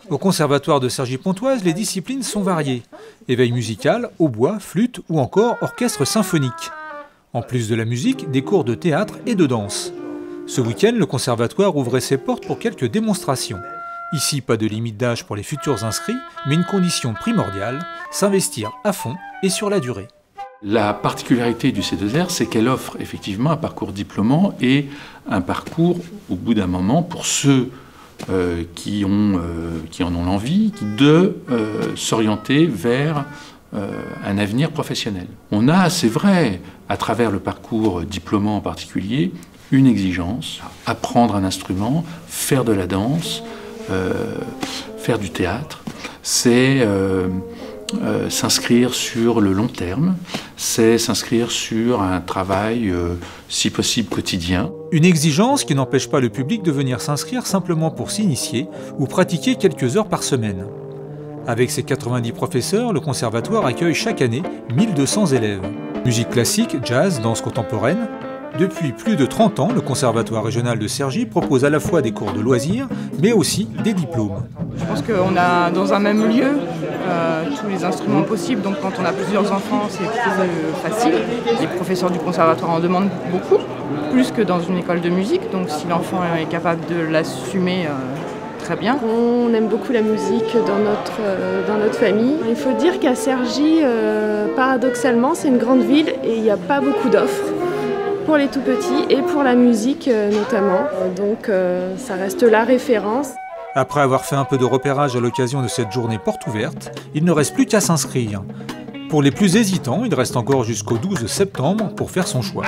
Au conservatoire de Cergy-Pontoise, les disciplines sont variées. Éveil musical, hautbois, flûte ou encore orchestre symphonique. En plus de la musique, des cours de théâtre et de danse. Ce week-end, le conservatoire ouvrait ses portes pour quelques démonstrations. Ici, pas de limite d'âge pour les futurs inscrits, mais une condition primordiale, s'investir à fond et sur la durée. La particularité du C2R, c'est qu'elle offre effectivement un parcours diplômant et un parcours, au bout d'un moment, pour ceux qui en ont l'envie, de s'orienter vers un avenir professionnel. On a, c'est vrai, à travers le parcours diplômant en particulier, une exigence, apprendre un instrument, faire de la danse, faire du théâtre, c'est s'inscrire sur le long terme, c'est s'inscrire sur un travail, si possible, quotidien. Une exigence qui n'empêche pas le public de venir s'inscrire simplement pour s'initier ou pratiquer quelques heures par semaine. Avec ses 90 professeurs, le conservatoire accueille chaque année 1200 élèves. Musique classique, jazz, danse contemporaine. Depuis plus de 30 ans, le Conservatoire régional de Cergy propose à la fois des cours de loisirs, mais aussi des diplômes. Je pense qu'on a dans un même lieu tous les instruments possibles, donc quand on a plusieurs enfants, c'est plus facile. Les professeurs du conservatoire en demandent beaucoup, plus que dans une école de musique, donc si l'enfant est capable de l'assumer, très bien. On aime beaucoup la musique dans notre famille. Il faut dire qu'à Cergy, paradoxalement, c'est une grande ville et il n'y a pas beaucoup d'offres pour les tout-petits et pour la musique notamment. Donc ça reste la référence. Après avoir fait un peu de repérage à l'occasion de cette journée porte ouverte, il ne reste plus qu'à s'inscrire. Pour les plus hésitants, il reste encore jusqu'au 12 septembre pour faire son choix.